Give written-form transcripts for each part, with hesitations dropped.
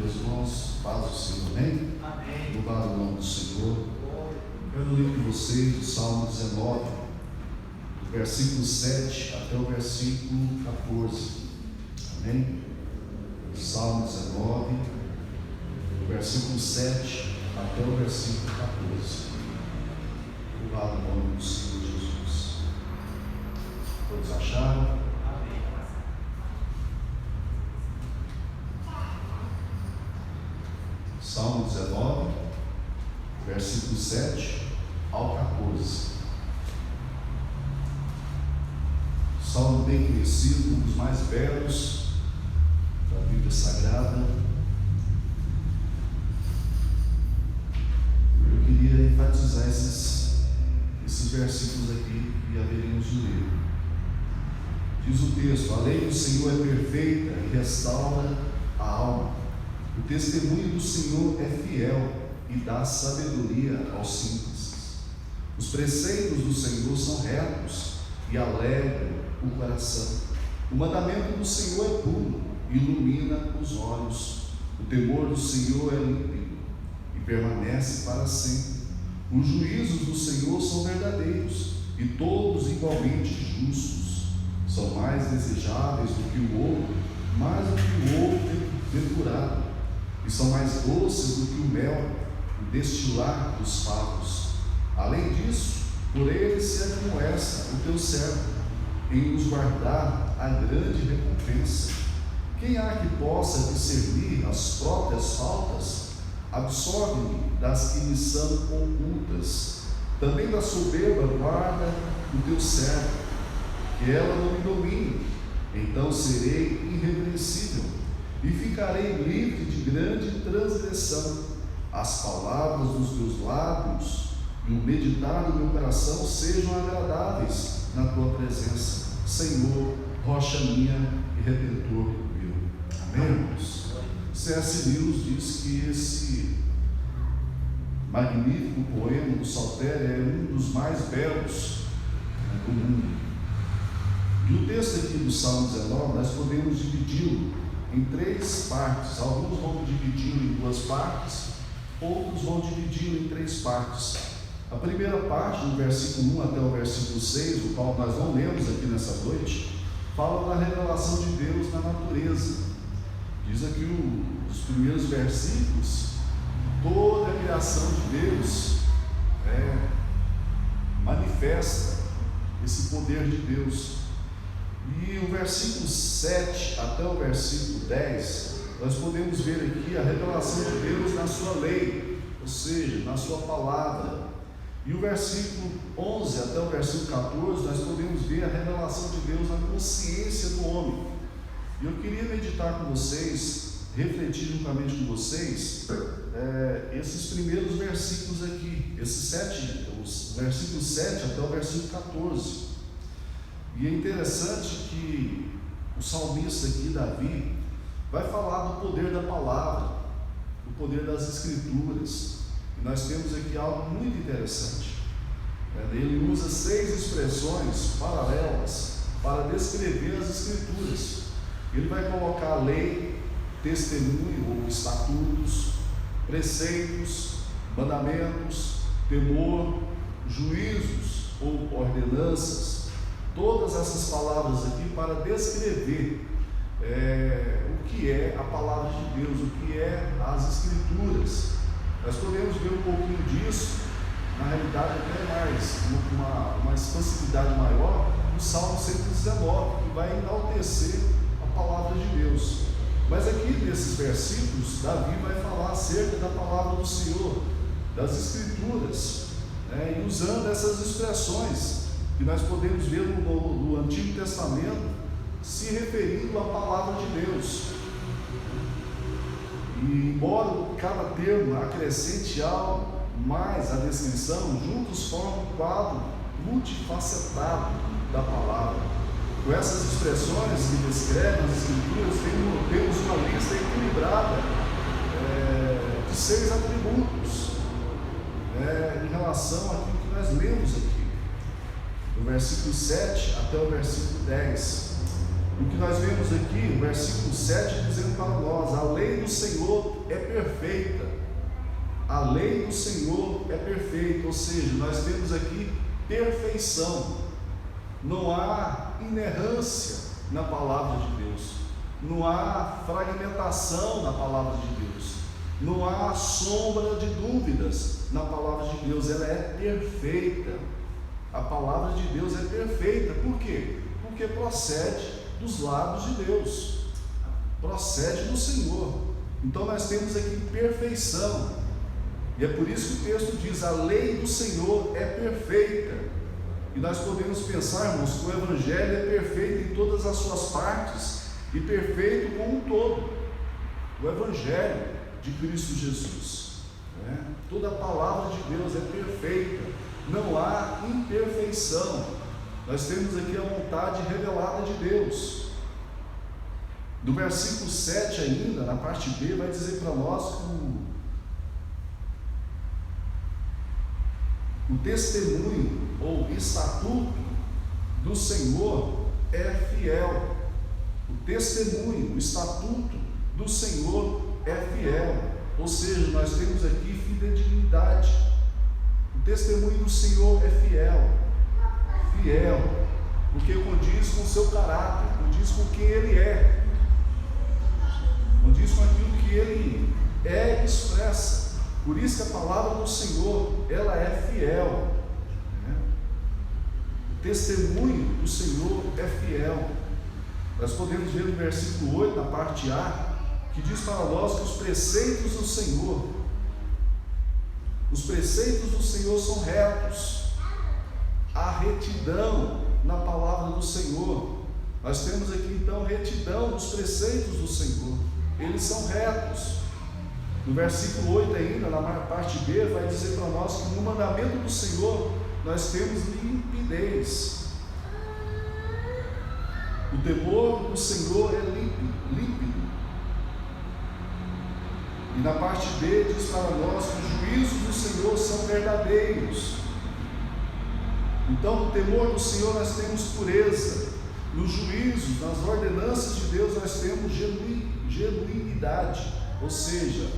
meus irmãos, paz do Senhor, amém? Amém. Louvado o nome do Senhor. Quero ler com vocês o Salmo 19, do versículo 7 até o versículo 14, amém? Salmo 19, do versículo 7 até o versículo 14. Louvado o nome do Senhor Jesus. Todos acharam? Salmo 19, versículo 7 ao 14. Salmo bem conhecido, um dos mais belos da Bíblia Sagrada. Eu queria enfatizar esses versículos aqui e haveríamos de ler. Diz o texto: a lei do Senhor é perfeita e restaura a alma. O testemunho do Senhor é fiel e dá sabedoria aos simples. Os preceitos do Senhor são retos e alegram o coração. O mandamento do Senhor é puro e ilumina os olhos. O temor do Senhor é límpido e permanece para sempre. Os juízos do Senhor são verdadeiros e todos igualmente justos. São mais desejáveis do que o ouro, mais do que o ouro depurado. E são mais doces do que o mel, o destilar dos favos. Além disso, por eles se admoesta o teu servo, em nos guardar a grande recompensa. Quem há que possa discernir as próprias faltas? Absorve-me das que me são ocultas. Também da soberba guarda o teu servo, que ela não me domine. Então serei irrepreensível e ficarei livre de grande transgressão. As palavras dos meus lábios e o meditar do meu coração sejam agradáveis na tua presença, Senhor, rocha minha e redentor meu. Amém, irmãos? C.S. Lewis diz que esse magnífico poema do Saltério é um dos mais belos do mundo. E o texto aqui do Salmo 19 nós podemos dividi-lo em três partes. Alguns vão dividi-lo em duas partes, outros vão dividi-lo em três partes. A primeira parte, do versículo 1 até o versículo 6, o qual nós não lemos aqui nessa noite, fala da revelação de Deus na natureza. Diz aqui os primeiros versículos, toda a criação de Deus manifesta esse poder de Deus. E o versículo 7 até o versículo 10, nós podemos ver aqui a revelação de Deus na sua lei, ou seja, na sua palavra. E o versículo 11 até o versículo 14, nós podemos ver a revelação de Deus na consciência do homem. E eu queria meditar com vocês, refletir juntamente com vocês, esses primeiros versículos aqui, os versículos 7 até o versículo 14. E é interessante que o salmista aqui, Davi, vai falar do poder da palavra, do poder das escrituras. E nós temos aqui algo muito interessante. Ele usa 6 expressões paralelas para descrever as escrituras. Ele vai colocar lei, testemunho ou estatutos, preceitos, mandamentos, temor, juízos ou ordenanças. Todas essas palavras aqui para descrever o que é a palavra de Deus, o que é as escrituras. Nós podemos ver um pouquinho disso, na realidade até mais, uma expansividade maior, no Salmo 119, que vai enaltecer a palavra de Deus. Mas aqui nesses versículos, Davi vai falar acerca da palavra do Senhor, das escrituras, e usando essas expressões que nós podemos ver no Antigo Testamento, se referindo à palavra de Deus. E embora cada termo acrescente algo mais à descrição, juntos formam um quadro multifacetado da palavra. Com essas expressões que descrevem as escrituras, temos uma lista equilibrada de 6 atributos em relação àquilo que nós lemos aqui, do versículo 7 até o versículo 10. O que nós vemos aqui, o versículo 7, dizendo para nós: a lei do Senhor é perfeita. A lei do Senhor é perfeita, ou seja, nós temos aqui perfeição. Não há inerrância na palavra de Deus, não há fragmentação na palavra de Deus, não há sombra de dúvidas na palavra de Deus. Ela é perfeita. A palavra de Deus é perfeita. Por quê? Porque procede dos lábios de Deus, procede do Senhor. Então nós temos aqui perfeição, e é por isso que o texto diz: a lei do Senhor é perfeita. E nós podemos pensar, irmãos, que o Evangelho é perfeito em todas as suas partes e perfeito como um todo. O Evangelho de Cristo Jesus, toda a palavra de Deus é perfeita, não há imperfeição. Nós temos aqui a vontade revelada de Deus. No versículo 7 ainda, na parte B, vai dizer para nós que o testemunho ou estatuto do Senhor é fiel. O testemunho, o estatuto do Senhor é fiel. Ou seja, nós temos aqui fidelidade. O testemunho do Senhor é fiel. Fiel, porque condiz com o seu caráter, condiz com quem Ele é, condiz com aquilo que Ele é e expressa. Por isso que a palavra do Senhor, ela é fiel. O testemunho do Senhor é fiel. Nós podemos ver no versículo 8, na parte A, que diz para nós que os preceitos do Senhor são retos. Há retidão na palavra do Senhor. Nós temos aqui então retidão dos preceitos do Senhor, eles são retos. No versículo 8 ainda, na parte B, vai dizer para nós que no mandamento do Senhor nós temos limpidez. O temor do Senhor é límpido. E na parte B diz para nós que os juízos do Senhor são verdadeiros. Então, no temor do Senhor nós temos pureza, nos juízos, nas ordenanças de Deus nós temos genuinidade, ou seja,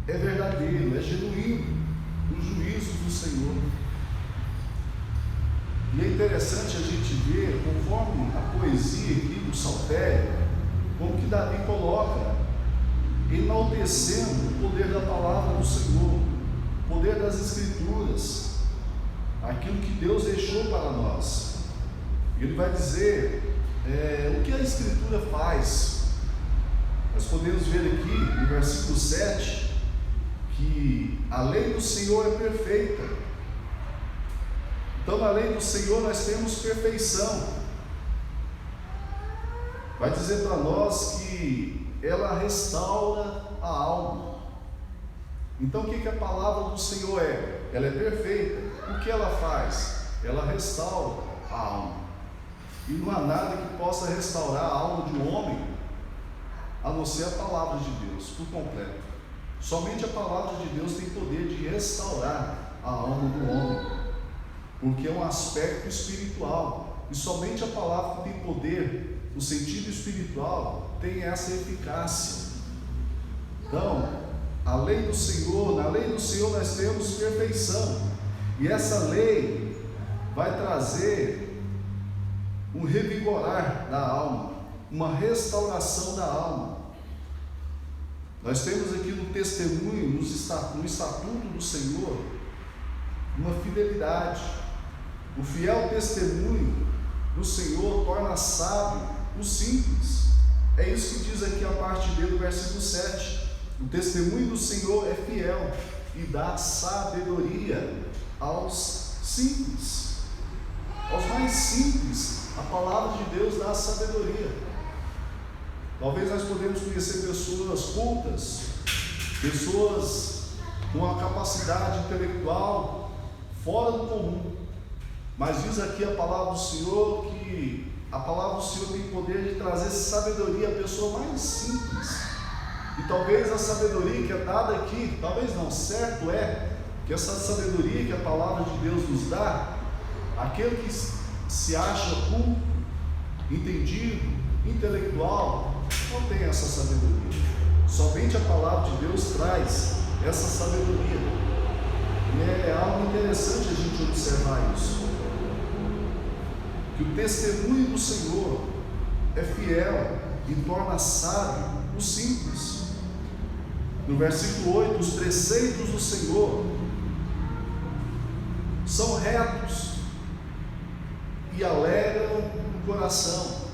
é verdadeiro, é genuíno os juízos do Senhor. E é interessante a gente ver, conforme a poesia aqui do Saltério, como que Davi coloca, enaltecendo o poder da palavra do Senhor, o poder das Escrituras, aquilo que Deus deixou para nós. Ele vai dizer o que a Escritura faz. Nós podemos ver aqui no versículo 7 que a lei do Senhor é perfeita. Então na lei do Senhor nós temos perfeição. Vai dizer para nós que ela restaura a alma. Então o que a palavra do Senhor é? Ela é perfeita. O que ela faz? Ela restaura a alma. E não há nada que possa restaurar a alma de um homem a não ser a palavra de Deus, por completo. Somente a palavra de Deus tem poder de restaurar a alma do homem, porque é um aspecto espiritual, e somente a palavra que tem poder no sentido espiritual tem essa eficácia. Então, a lei do Senhor, na lei do Senhor nós temos perfeição, e essa lei vai trazer um revigorar da alma, uma restauração da alma. Nós temos aqui no testemunho, no estatuto do Senhor, uma fidelidade. O fiel testemunho do Senhor torna sábio o simples. É isso que diz aqui a parte B do versículo 7. O testemunho do Senhor é fiel e dá sabedoria aos simples. Aos mais simples, a palavra de Deus dá sabedoria. Talvez nós podemos conhecer pessoas cultas, pessoas com uma capacidade intelectual fora do comum, mas diz aqui a palavra do Senhor que a palavra do Senhor tem poder de trazer sabedoria à pessoa mais simples. E talvez a sabedoria que é dada aqui, talvez não, certo é que essa sabedoria que a palavra de Deus nos dá, aquele que se acha culto, entendido, intelectual não tem essa sabedoria. Somente a palavra de Deus traz essa sabedoria. E é algo interessante a gente observar isso. Que o testemunho do Senhor é fiel e torna sábio o simples. No versículo 8, os preceitos do Senhor são retos e alegram o coração.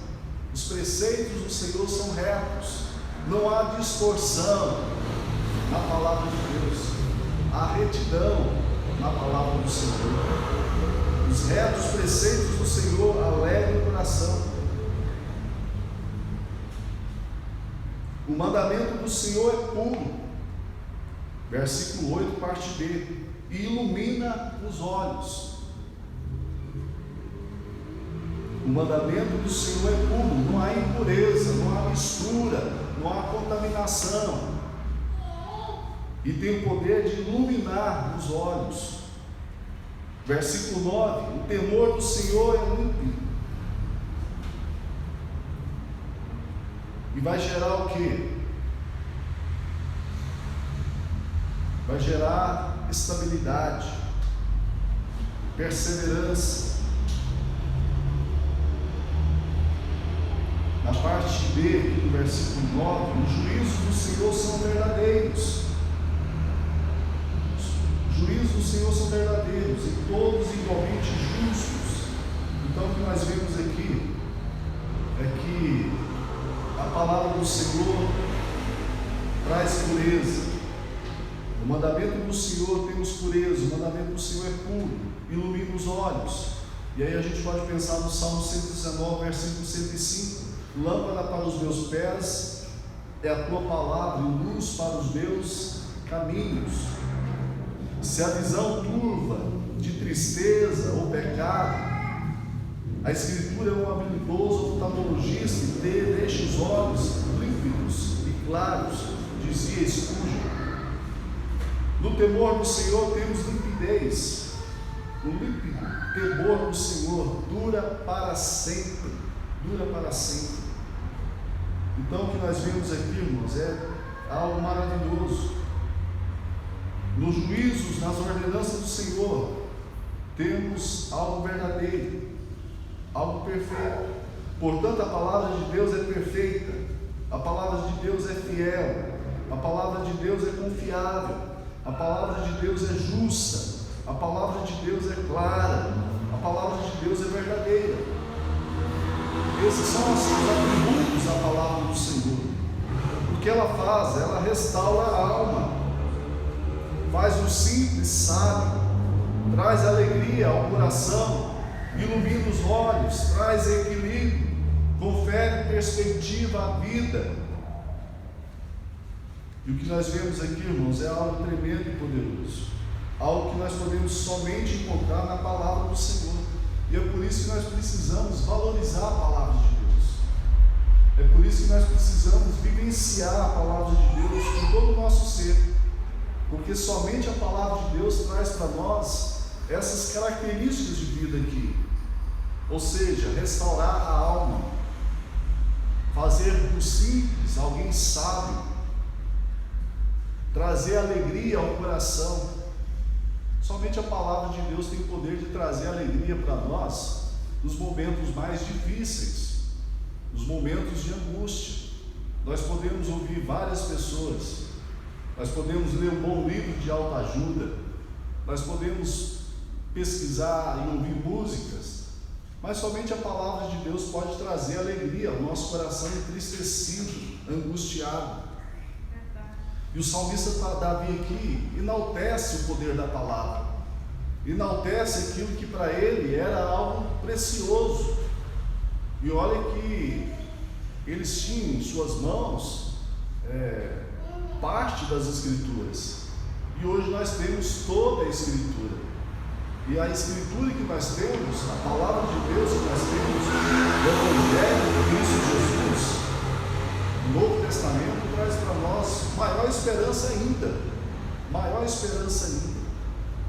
Os preceitos do Senhor são retos, não há distorção na palavra de Deus, há retidão na palavra do Senhor. Os retos preceitos do Senhor alegram o coração. O mandamento do Senhor é puro. Versículo 8, parte B, e ilumina os olhos. O mandamento do Senhor é puro, não há impureza, não há mistura, não há contaminação, e tem o poder de iluminar os olhos. Versículo 9, o temor do Senhor é límpido, e vai gerar o quê? Vai gerar estabilidade, perseverança. Na parte B, aqui do versículo 9, os juízos do Senhor são verdadeiros. Os juízos do Senhor são verdadeiros e todos igualmente justos. Então o que nós vemos aqui é que a palavra do Senhor traz pureza. O mandamento do Senhor temos pureza, o mandamento do Senhor é puro, ilumina os olhos. E aí a gente pode pensar no Salmo 119, versículo 105. Lâmpada para os meus pés é a tua palavra, e luz para os meus caminhos. Se a visão turva de tristeza ou pecado, a Escritura é um habilidoso oftalmologista e deixa os olhos límpidos e claros, dizia Spurgeon. No temor do Senhor temos limpidez. O límpido temor do Senhor dura para sempre. Dura para sempre. Então o que nós vemos aqui, irmãos, é algo maravilhoso. Nos juízos, nas ordenanças do Senhor, temos algo verdadeiro, algo perfeito. Portanto, a palavra de Deus é perfeita, a palavra de Deus é fiel, a palavra de Deus é confiável. A palavra de Deus é justa, a palavra de Deus é clara, a palavra de Deus é verdadeira. Esses são os atributos da palavra do Senhor. O que ela faz? Ela restaura a alma, faz o simples sábio, traz alegria ao coração, ilumina os olhos, traz equilíbrio, confere perspectiva à vida. E o que nós vemos aqui, irmãos, é algo tremendo e poderoso, algo que nós podemos somente encontrar na palavra do Senhor. E é por isso que nós precisamos valorizar a palavra de Deus. É por isso que nós precisamos vivenciar a palavra de Deus com todo o nosso ser, porque somente a palavra de Deus traz para nós essas características de vida aqui, ou seja, restaurar a alma, fazer do simples alguém sábio, trazer alegria ao coração. Somente a palavra de Deus tem o poder de trazer alegria para nós nos momentos mais difíceis, nos momentos de angústia. Nós podemos ouvir várias pessoas, nós podemos ler um bom livro de autoajuda, nós podemos pesquisar e ouvir músicas, mas somente a palavra de Deus pode trazer alegria ao nosso coração entristecido, angustiado. E o salmista Davi aqui enaltece o poder da palavra, enaltece aquilo que para ele era algo precioso. E olha que eles tinham em suas mãos parte das Escrituras, e hoje nós temos toda a Escritura. E a Escritura que nós temos, a palavra de Deus que nós temos, o Evangelho de Cristo Jesus, o Novo Testamento traz para nós maior esperança ainda, maior esperança ainda.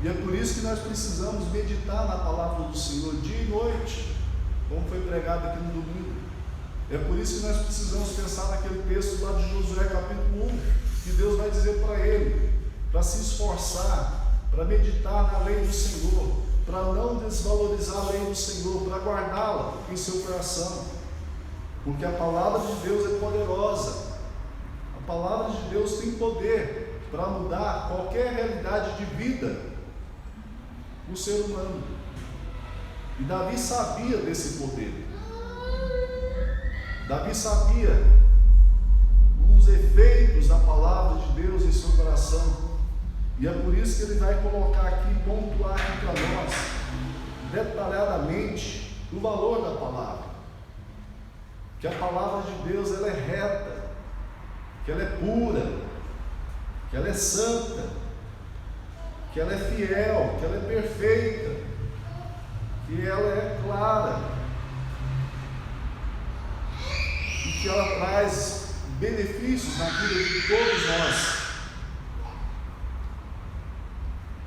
E é por isso que nós precisamos meditar na palavra do Senhor dia e noite, como foi pregado aqui no domingo. É por isso que nós precisamos pensar naquele texto lá de Josué capítulo 1, que Deus vai dizer para ele, para se esforçar, para meditar na lei do Senhor, para não desvalorizar a lei do Senhor, para guardá-la em seu coração, porque a palavra de Deus é poderosa. A palavra de Deus tem poder para mudar qualquer realidade de vida do ser humano. E Davi sabia desse poder. Davi sabia os efeitos da palavra de Deus em seu coração. E é por isso que ele vai colocar aqui, pontuar aqui para nós, detalhadamente, o valor da palavra. Que a palavra de Deus, ela é reta, que ela é pura, que ela é santa, que ela é fiel, que ela é perfeita, que ela é clara, e que ela traz benefícios na vida de todos nós.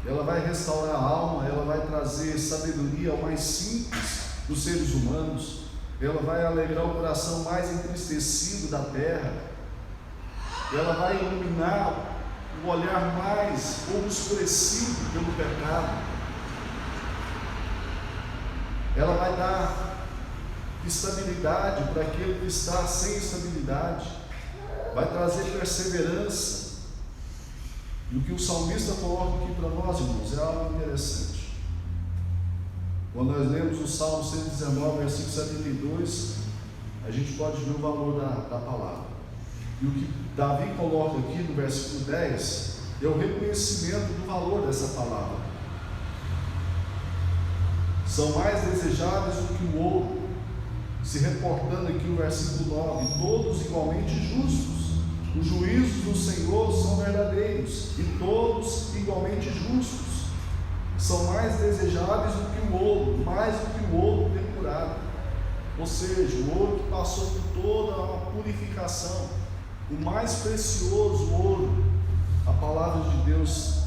Ela vai restaurar a alma, ela vai trazer sabedoria ao mais simples dos seres humanos, ela vai alegrar o coração mais entristecido da terra, ela vai iluminar o olhar mais obscurecido pelo pecado, ela vai dar estabilidade para aquele que está sem estabilidade, vai trazer perseverança. E o que o salmista coloca aqui para nós, irmãos, é algo interessante. Quando nós lemos o Salmo 119, versículo 72, a gente pode ver o valor da palavra. E o que Davi coloca aqui no versículo 10 é o reconhecimento do valor dessa palavra. São mais desejáveis do que o ouro, se reportando aqui o versículo 9, todos igualmente justos. Os juízos do Senhor são verdadeiros e todos igualmente justos. São mais desejáveis do que o ouro, mais do que o ouro depurado. Ou seja, o ouro que passou por toda a purificação, o mais precioso ouro. A palavra de Deus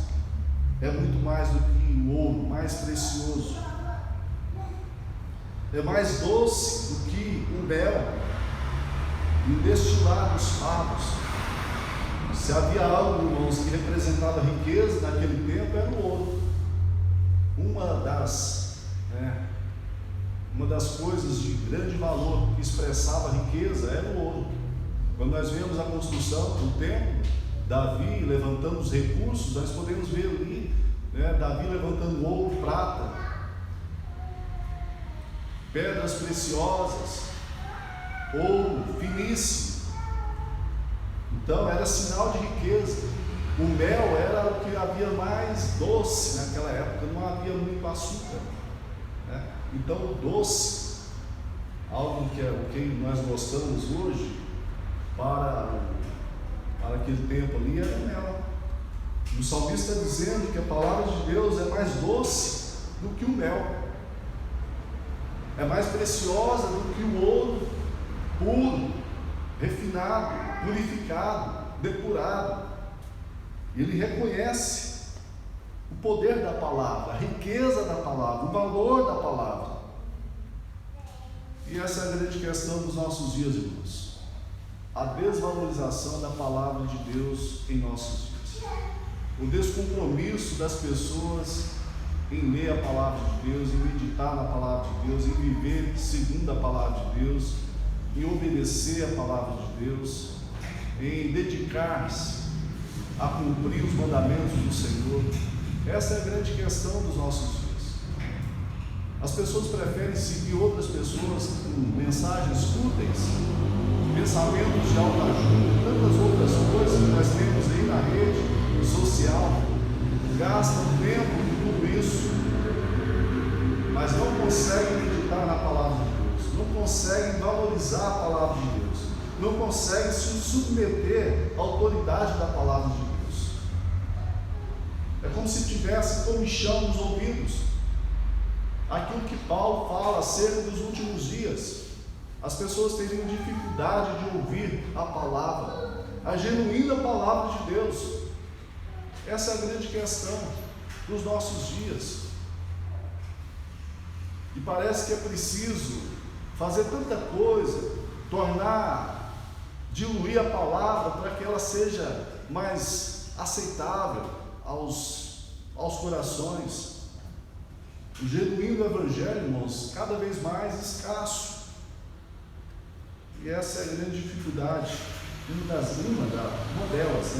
é muito mais do que o ouro, mais precioso. É mais doce do que o mel e o destilado dos favos. Se havia algo, irmãos, que representava riqueza naquele tempo, era o ouro. Uma das coisas de grande valor que expressava a riqueza era o ouro. Quando nós vemos a construção do templo, Davi levantando os recursos, nós podemos ver ali, Davi levantando ouro, prata, pedras preciosas, ouro finíssimo. Então era sinal de riqueza. O mel era o que havia mais doce naquela época, não havia muito açúcar, né? Então o doce, algo que é o que nós gostamos hoje, para aquele tempo ali era o mel. E o salmista está dizendo que a palavra de Deus é mais doce do que o mel, é mais preciosa do que o ouro puro, refinado, purificado, depurado. Ele reconhece o poder da palavra, a riqueza da palavra, o valor da palavra. E essa é a grande questão dos nossos dias, irmãos. A desvalorização da palavra de Deus em nossos dias. O descompromisso das pessoas em ler a palavra de Deus, em meditar na palavra de Deus, em viver segundo a palavra de Deus, em obedecer a palavra de Deus, em dedicar-se a cumprir os mandamentos do Senhor. Essa é a grande questão dos nossos dias. As pessoas preferem seguir outras pessoas com mensagens fúteis, pensamentos de autoajuda, tantas outras coisas que nós temos aí na rede social, gastam tempo com tudo isso, mas não conseguem meditar na palavra de Deus, não conseguem valorizar a palavra de Deus, não conseguem se submeter à autoridade da palavra de Deus. É como se tivesse comichão nos ouvidos. Aquilo que Paulo fala acerca dos últimos dias, as pessoas teriam dificuldade de ouvir a palavra, a genuína palavra de Deus. Essa é a grande questão dos nossos dias. E parece que é preciso fazer tanta coisa, diluir a palavra para que ela seja mais aceitável aos corações. O genuíno evangelho, irmãos, cada vez mais escasso. E essa é a grande dificuldade, uma delas,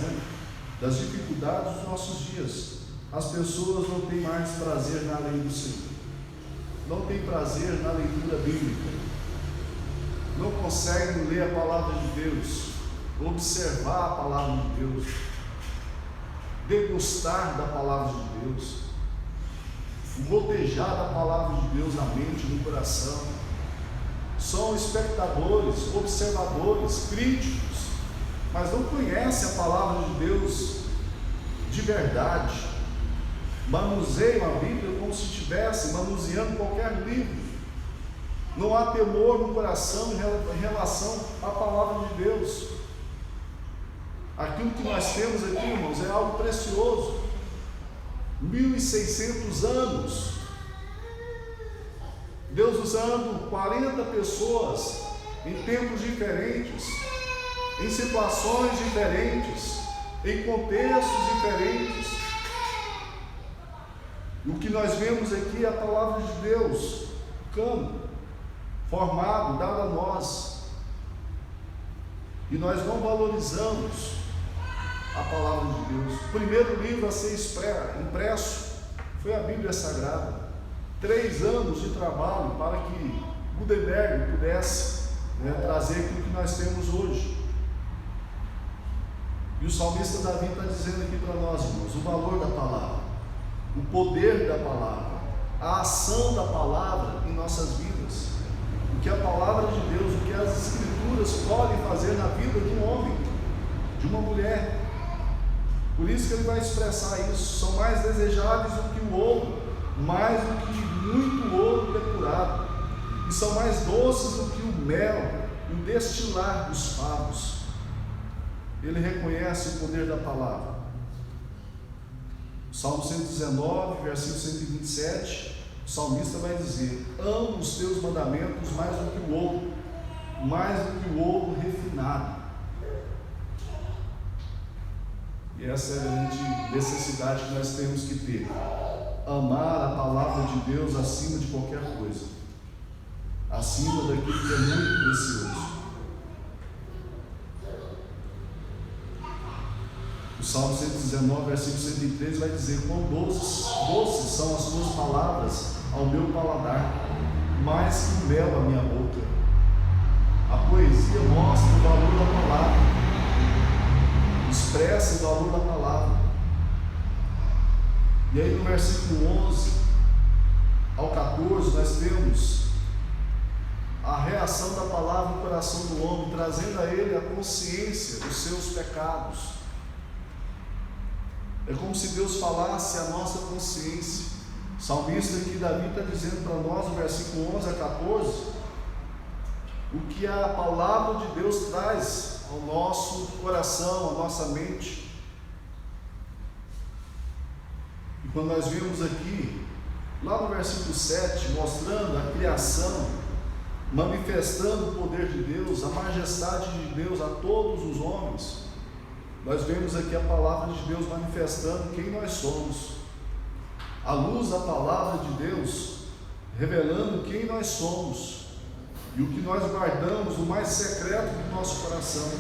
das dificuldades dos nossos dias. As pessoas não têm mais prazer na lei do Senhor, não têm prazer na leitura bíblica, não conseguem ler a palavra de Deus, observar a palavra de Deus, degustar da palavra de Deus, gotejar da palavra de Deus na mente, no coração. São espectadores, observadores, críticos, mas não conhecem a palavra de Deus de verdade. Manuseiam a Bíblia como se estivessem manuseando qualquer livro. Não há temor no coração em relação à palavra de Deus. Aquilo que nós temos aqui, irmãos, é algo precioso. 1600 anos, Deus usando 40 pessoas em tempos diferentes, em situações diferentes, em contextos diferentes. E o que nós vemos aqui é a palavra de Deus, cano, formado, dado a nós. E nós não valorizamos a palavra de Deus. O primeiro livro a ser impresso foi a Bíblia Sagrada. 3 anos de trabalho para que Gutenberg pudesse trazer aquilo que nós temos hoje. E o salmista Davi está dizendo aqui para nós, irmãos, o valor da palavra, o poder da palavra, a ação da palavra em nossas vidas, o que a palavra de Deus, o que as Escrituras podem fazer na vida de um homem, de uma mulher. Por isso que ele vai expressar isso. São mais desejáveis do que o ouro, mais do que muito ouro depurado, e são mais doces do que o mel e o destilar dos favos. Ele reconhece o poder da palavra. Salmo 119, versículo 127, o salmista vai dizer: amo os teus mandamentos mais do que o ouro, mais do que o ouro refinado. E essa é a grande necessidade que nós temos que ter: amar a palavra de Deus acima de qualquer coisa, acima daquilo que é muito precioso. O Salmo 119, versículo 103 vai dizer: quão doces são as tuas palavras ao meu paladar, mais que o mel à minha boca. A poesia mostra o valor da palavra, expressa o valor da palavra. E aí no versículo 11 ao 14 nós temos a reação da palavra no coração do homem, trazendo a ele a consciência dos seus pecados. É como se Deus falasse a nossa consciência. O salmista aqui, Davi, está dizendo para nós, no versículo 11 a 14, o que a palavra de Deus traz ao nosso coração, à nossa mente. E quando nós vemos aqui, lá no versículo 7, mostrando a criação, manifestando o poder de Deus, a majestade de Deus a todos os homens, nós vemos aqui a palavra de Deus manifestando quem nós somos. A luz da palavra de Deus revelando quem nós somos e o que nós guardamos no mais secreto do nosso coração.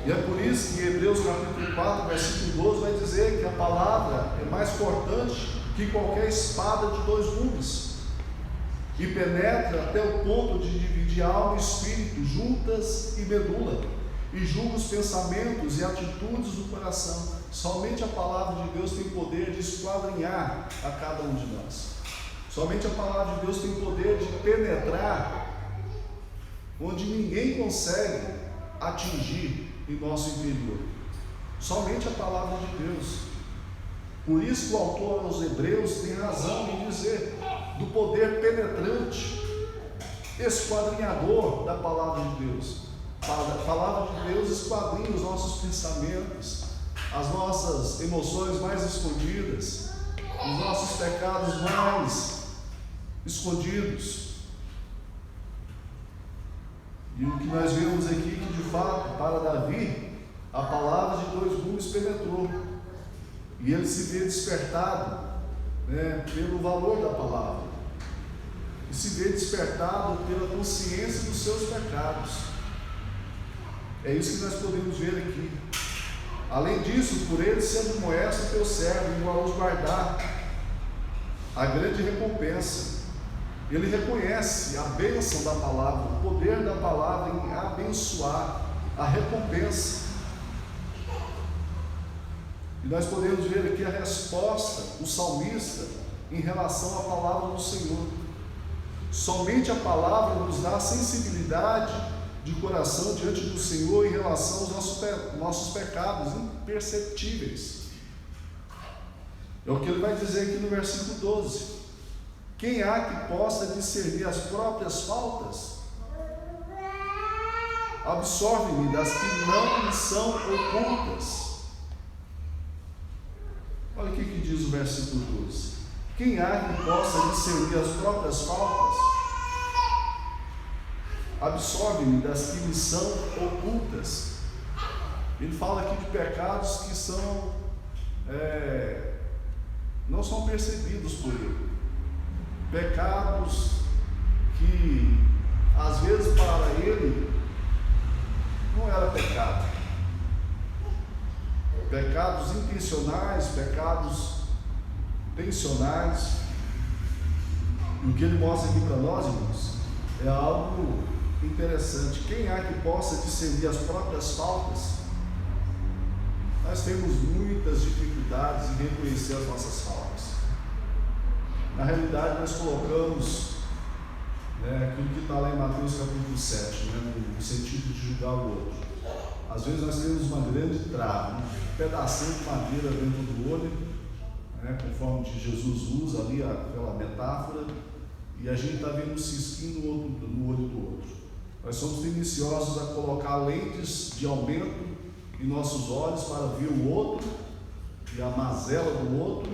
E é por isso que Hebreus capítulo 4, versículo 12 vai dizer que a palavra é mais cortante que qualquer espada de 2 gumes, e penetra até o ponto de dividir alma e espírito, juntas e medula, e julga os pensamentos e atitudes do coração. Somente a palavra de Deus tem poder de esquadrinhar a cada um de nós. Somente a palavra de Deus tem poder de penetrar onde ninguém consegue atingir em nosso interior. Somente a palavra de Deus. Por isso que o autor aos Hebreus tem razão em dizer do poder penetrante, esquadrinhador da palavra de Deus. A palavra de Deus esquadrinha os nossos pensamentos, as nossas emoções mais escondidas, os nossos pecados mais escondidos. E o que nós vemos aqui que de fato para Davi a palavra de dois gumes penetrou e ele se vê despertado, pelo valor da palavra e se vê despertado pela consciência dos seus pecados. É isso que nós podemos ver aqui. Além disso, por ele se admoesta o teu servo, igual aos guardar a grande recompensa. Ele reconhece a bênção da palavra, o poder da palavra em abençoar, a recompensa. E nós podemos ver aqui a resposta do salmista em relação à palavra do Senhor. Somente a palavra nos dá sensibilidade de coração diante do Senhor em relação aos nossos pecados imperceptíveis. É o que ele vai dizer aqui no versículo 12. Quem há que possa discernir as próprias faltas? Absorve-me das que não me são ocultas. Olha o que diz o versículo 12. Quem há que possa discernir as próprias faltas? Absorve-me das que me são ocultas. Ele fala aqui de pecados que não são percebidos por ele. Pecados que às vezes para ele não era pecado. Pecados intencionais, pecados tensionais. E o que ele mostra aqui para nós, irmãos, é algo interessante. Quem há que possa discernir as próprias faltas? Nós temos muitas dificuldades em reconhecer as nossas faltas. Na realidade, nós colocamos aquilo que está lá em Mateus capítulo 7, no sentido de julgar o outro. Às vezes nós temos uma grande trava, um pedacinho de madeira dentro do olho, conforme que Jesus usa ali aquela metáfora, e a gente está vendo um cisquinho no olho do outro. Nós somos tendenciosos a colocar lentes de aumento em nossos olhos para ver o outro e a mazela do outro,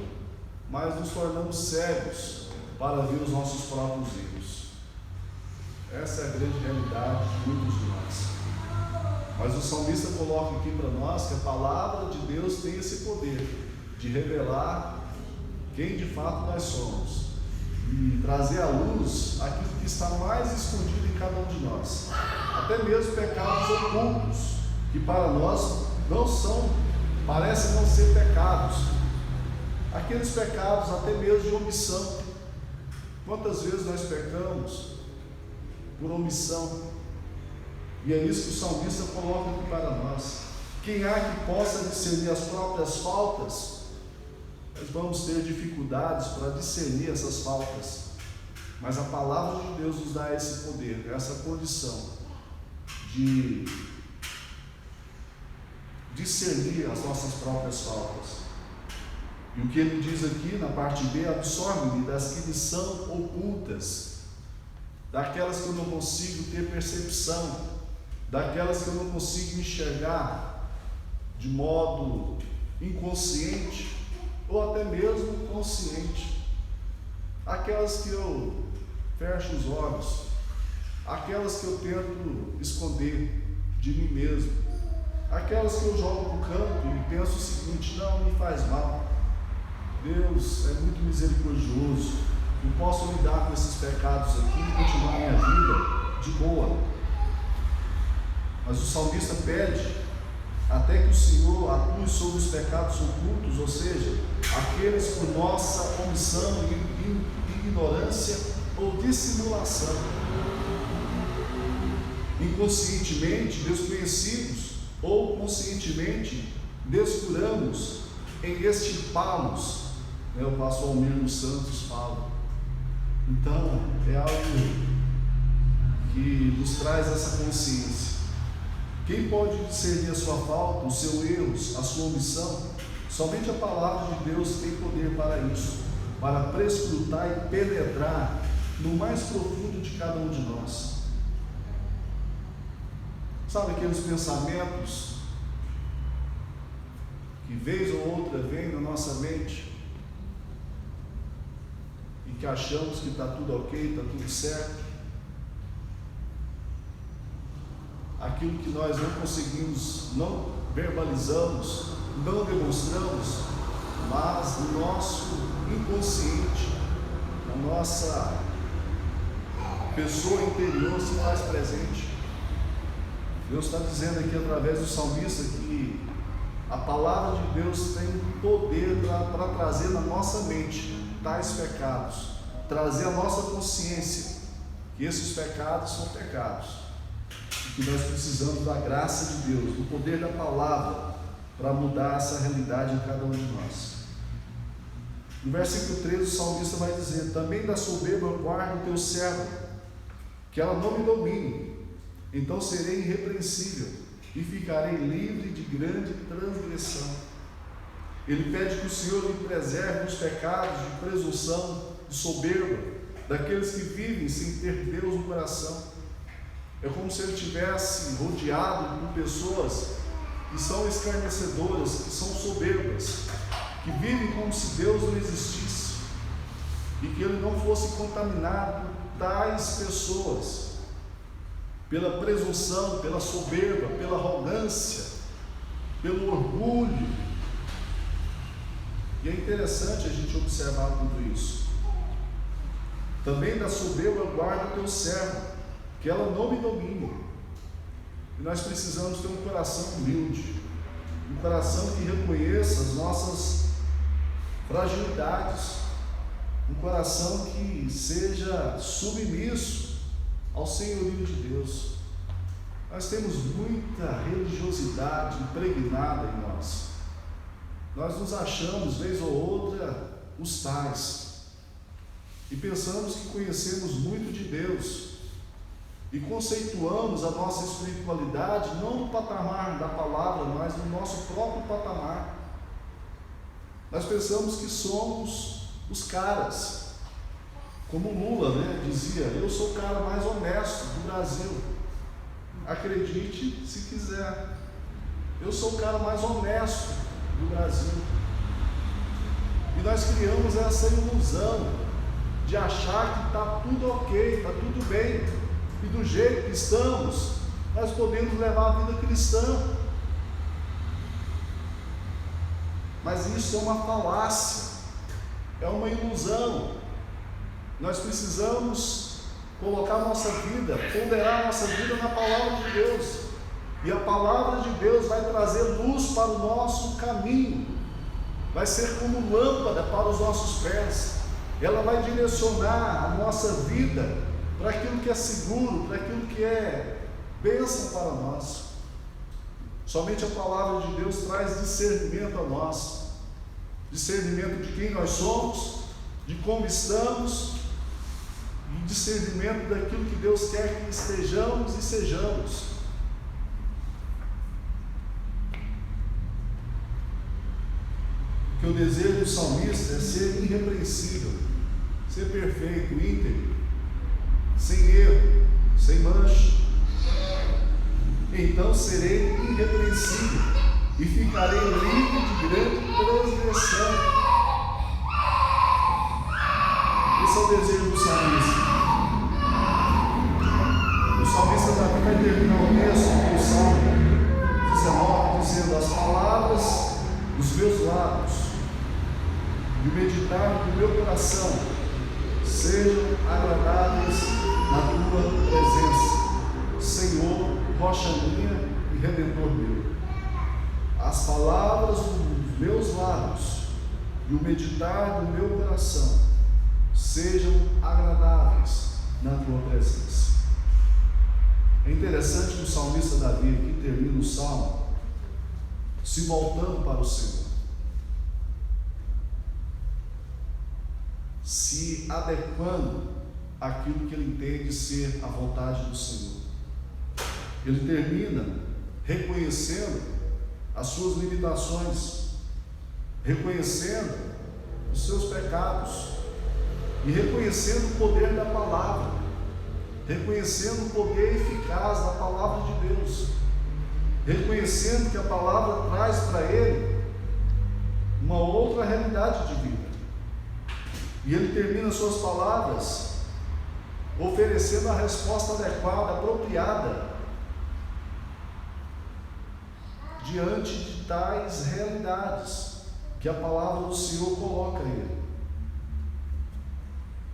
mas nos tornamos cegos para ver os nossos próprios erros. Essa é a grande realidade de muitos de nós. Mas o salmista coloca aqui para nós que a palavra de Deus tem esse poder de revelar quem de fato nós somos e trazer à luz aquilo que está mais escondido em cada um de nós, até mesmo pecados ocultos que para nós parecem não ser pecados, aqueles pecados até mesmo de omissão. Quantas vezes nós pecamos por omissão? E é isso que o salmista coloca aqui para nós. Quem há que possa discernir as próprias faltas? Nós vamos ter dificuldades para discernir essas faltas, mas a palavra de Deus nos dá esse poder, essa condição de discernir as nossas próprias faltas. E o que ele diz aqui na parte B: absorve-me das que me são ocultas, daquelas que eu não consigo ter percepção, daquelas que eu não consigo enxergar de modo inconsciente ou até mesmo consciente, aquelas que eu fecho os olhos, aquelas que eu tento esconder de mim mesmo, aquelas que eu jogo para o canto e penso o seguinte: não me faz mal, Deus é muito misericordioso, eu posso lidar com esses pecados aqui e continuar minha vida de boa. Mas o salmista pede até que o Senhor atue sobre os pecados ocultos, ou seja, aqueles por nossa omissão, ignorância ou dissimulação, inconscientemente desconhecidos ou conscientemente descuramos em extirpá-los, o pastor Almir dos Santos fala. Então é algo que nos traz essa consciência. Quem pode discernir a sua falta, os seus erros, a sua omissão? Somente a palavra de Deus tem poder para isso, para prescrutar e penetrar no mais profundo de cada um de nós. Sabe aqueles pensamentos que vez ou outra vêm na nossa mente e que achamos que está tudo ok, está tudo certo? aquilo que nós não conseguimos, não verbalizamos, não demonstramos, mas no nosso inconsciente, na nossa pessoa interior se faz presente. Deus está dizendo aqui através do salmista que a palavra de Deus tem poder para trazer na nossa mente tais pecados, trazer a nossa consciência que esses pecados são pecados e que nós precisamos da graça de Deus, do poder da palavra para mudar essa realidade em cada um de nós. No versículo 13 o salmista vai dizer: também da soberba guarda o teu servo, que ela não me domine, então serei irrepreensível e ficarei livre de grande transgressão. Ele pede que o Senhor lhe preserve dos pecados de presunção, de soberba, daqueles que vivem sem ter Deus no coração. É como se ele estivesse rodeado por pessoas que são escarnecedoras, que são soberbas, que vivem como se Deus não existisse, e que ele não fosse contaminado por tais pessoas, pela presunção, pela soberba, pela arrogância, pelo orgulho. E é interessante a gente observar tudo isso. Também da soberba guarda o teu servo, que ela não me domine. E nós precisamos ter um coração humilde, um coração que reconheça as nossas fragilidades, um coração que seja submisso ao senhorio de Deus. Nós temos muita religiosidade impregnada em nós. Nós nos achamos, vez ou outra, os tais, e pensamos que conhecemos muito de Deus, e conceituamos a nossa espiritualidade não no patamar da palavra, mas no nosso próprio patamar. Nós pensamos que somos os caras, como Lula, dizia: eu sou o cara mais honesto do Brasil. Acredite se quiser, eu sou o cara mais honesto do Brasil. E nós criamos essa ilusão de achar que está tudo ok, está tudo bem, e do jeito que estamos, nós podemos levar a vida cristã. Mas isso é uma falácia, é uma ilusão. Nós precisamos colocar nossa vida, ponderar nossa vida na palavra de Deus, e a palavra de Deus vai trazer luz para o nosso caminho, vai ser como lâmpada para os nossos pés. Ela vai direcionar a nossa vida para aquilo que é seguro, para aquilo que é bênção para nós. Somente a palavra de Deus traz discernimento a nós, discernimento de quem nós somos, de como estamos, e discernimento daquilo que Deus quer que estejamos e sejamos. Porque o desejo do salmista é ser irrepreensível, ser perfeito, íntegro, sem erro, sem mancha. Então serei irrepreensível e ficarei livre de grande transgressão. Esse é o desejo do salmista. O salmista Davi vai terminar o texto do Salmo 19 dizendo: as palavras dos meus lábios e o meditar do meu coração sejam agradáveis na tua presença, Senhor, rocha minha e redentor meu. As palavras dos meus lábios e o meditar do meu coração sejam agradáveis na tua presença. É interessante que o salmista Davi aqui termina o salmo se voltando para o Senhor, se adequando àquilo que ele entende ser a vontade do Senhor. Ele termina reconhecendo as suas limitações, reconhecendo os seus pecados e reconhecendo o poder da palavra, reconhecendo o poder eficaz da palavra de Deus, reconhecendo que a palavra traz para ele uma outra realidade de vida. E ele termina suas palavras oferecendo a resposta adequada, apropriada diante de tais realidades que a palavra do Senhor coloca a ele.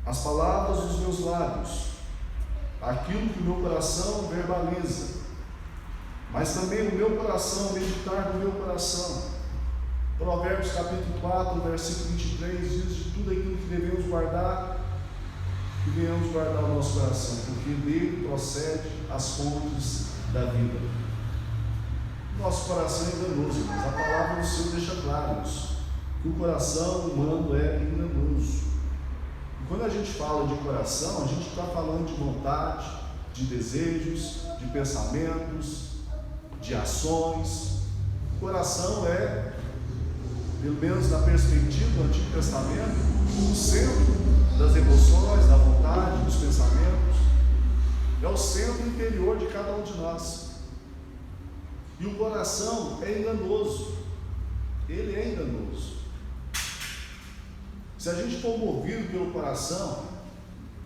As palavras dos meus lábios, aquilo que o meu coração verbaliza, mas também o meu coração, meditar no meu coração. Provérbios capítulo 4, versículo 23 diz: de tudo aquilo que devemos guardar, que venhamos guardar o nosso coração, porque dele procede as fontes da vida. Nosso coração é enganoso, mas a palavra do Senhor deixa claro isso, que o coração humano é enganoso. E quando a gente fala de coração, a gente está falando de vontade, de desejos, de pensamentos, de ações. O coração é, pelo menos na perspectiva do Antigo Testamento, o centro das emoções, da vontade, dos pensamentos. É o centro interior de cada um de nós. E o coração é enganoso. Ele é enganoso. Se a gente for movido pelo coração,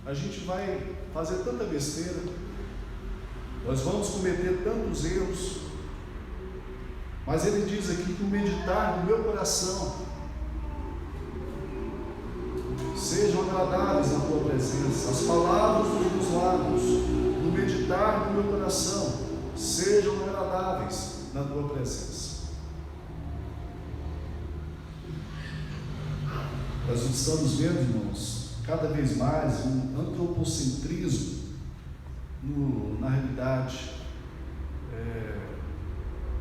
a gente vai fazer tanta besteira, nós vamos cometer tantos erros. Mas ele diz aqui que o meditar no meu coração sejam agradáveis na tua presença, as palavras dos meus lábios, no meditar no meu coração, sejam agradáveis na tua presença. Nós estamos vendo, irmãos, cada vez mais um antropocentrismo na realidade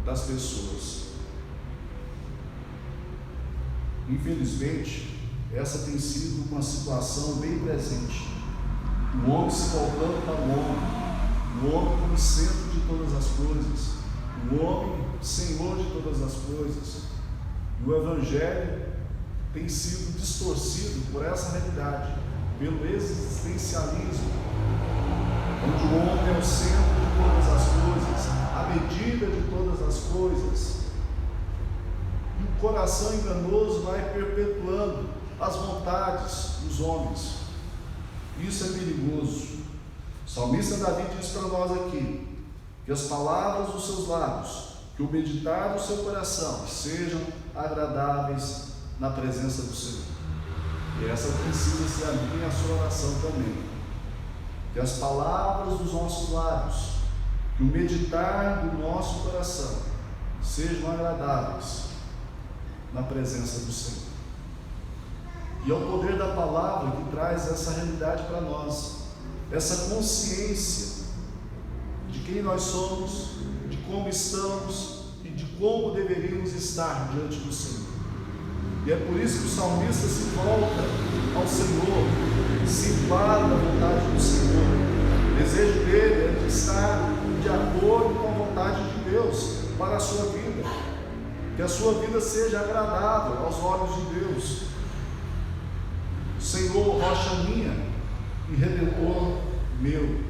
das pessoas. Infelizmente, essa tem sido uma situação bem presente. O homem se voltando para o homem como centro de todas as coisas, o homem senhor de todas as coisas. E o Evangelho tem sido distorcido por essa realidade, pelo existencialismo, onde o homem é o centro de todas as coisas, a medida de todas as coisas. E o coração enganoso vai perpetuando as vontades dos homens. Isso é perigoso. O salmista Davi diz para nós aqui, que as palavras dos seus lábios, que o meditar do seu coração sejam agradáveis na presença do Senhor. E essa precisa ser a minha e a sua oração também. Que as palavras dos nossos lábios, que o meditar do nosso coração sejam agradáveis na presença do Senhor. E é o poder da palavra que traz essa realidade para nós, essa consciência de quem nós somos, de como estamos e de como deveríamos estar diante do Senhor. E é por isso que o salmista se volta ao Senhor, se embala na vontade do Senhor. O desejo dele é de estar de acordo com a vontade de Deus para a sua vida, que a sua vida seja agradável aos olhos de Deus. Senhor, rocha minha e redentor meu.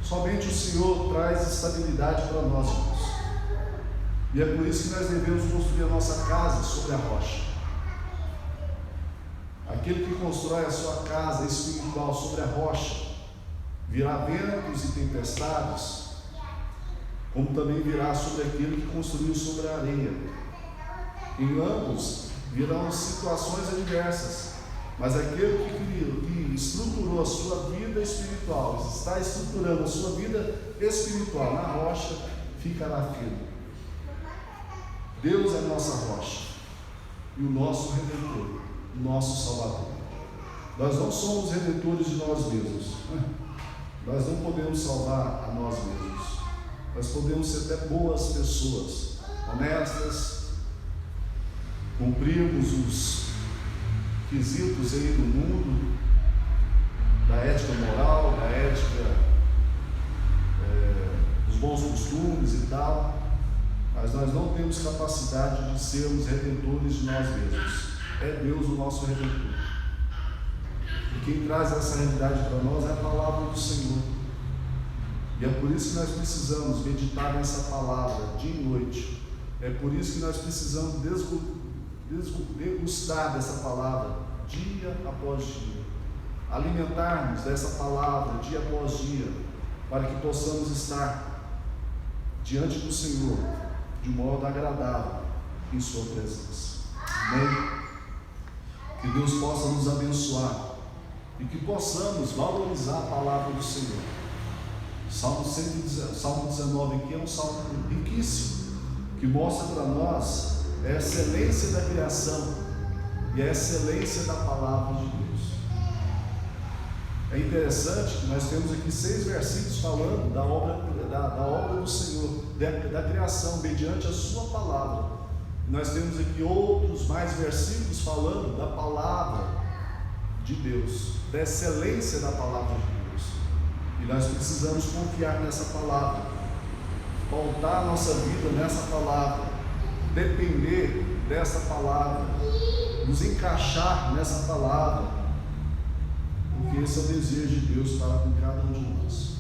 Somente o Senhor traz estabilidade para nós, irmãos. E é por isso que nós devemos construir a nossa casa sobre a rocha. Aquele que constrói a sua casa espiritual sobre a rocha, virá ventos e tempestades, como também virá sobre aquele que construiu sobre a areia. Em ambos virão situações adversas, mas aquele que estruturou a sua vida espiritual, está estruturando a sua vida espiritual na rocha, ficará firme. Deus é nossa rocha e o nosso Redentor, o nosso Salvador. Nós não somos redentores de nós mesmos, nós não podemos salvar a nós mesmos. Nós podemos ser até boas pessoas, honestas, cumprirmos os quesitos aí do mundo, da ética moral, da ética dos bons costumes e tal, mas nós não temos capacidade de sermos redentores de nós mesmos. É Deus o nosso Redentor. E quem traz essa realidade para nós é a palavra do Senhor. E é por isso que nós precisamos meditar nessa palavra dia e noite. É por isso que nós precisamos degustar dessa palavra dia após dia. Alimentarmos dessa palavra dia após dia, para que possamos estar diante do Senhor de modo agradável em sua presença. Amém? Que Deus possa nos abençoar e que possamos valorizar a palavra do Senhor. Salmo 19 aqui é um salmo riquíssimo, que mostra para nós a excelência da criação e a excelência da palavra de Deus. É interessante que nós temos aqui 6 versículos falando da obra do Senhor, da criação, mediante a sua palavra. Nós temos aqui outros mais versículos falando da palavra de Deus, da excelência da palavra de Deus. E nós precisamos confiar nessa palavra, pautar a nossa vida nessa palavra, depender dessa palavra, nos encaixar nessa palavra, porque esse é o desejo de Deus para com cada um de nós.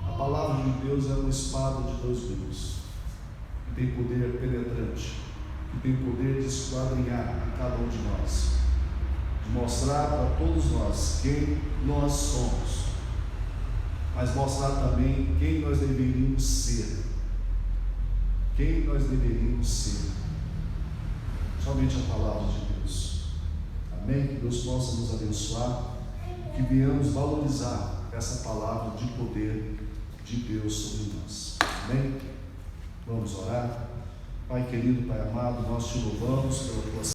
A palavra de Deus é uma espada de 2 gumes, que tem poder penetrante, que tem poder de esquadrinhar a cada um de nós, de mostrar para todos nós quem nós somos, mas mostrar também quem nós deveríamos ser. Quem nós deveríamos ser. Somente a palavra de Deus. Amém? Que Deus possa nos abençoar, que venhamos valorizar essa palavra de poder de Deus sobre nós. Amém? Vamos orar. Pai querido, Pai amado, nós te louvamos pela tua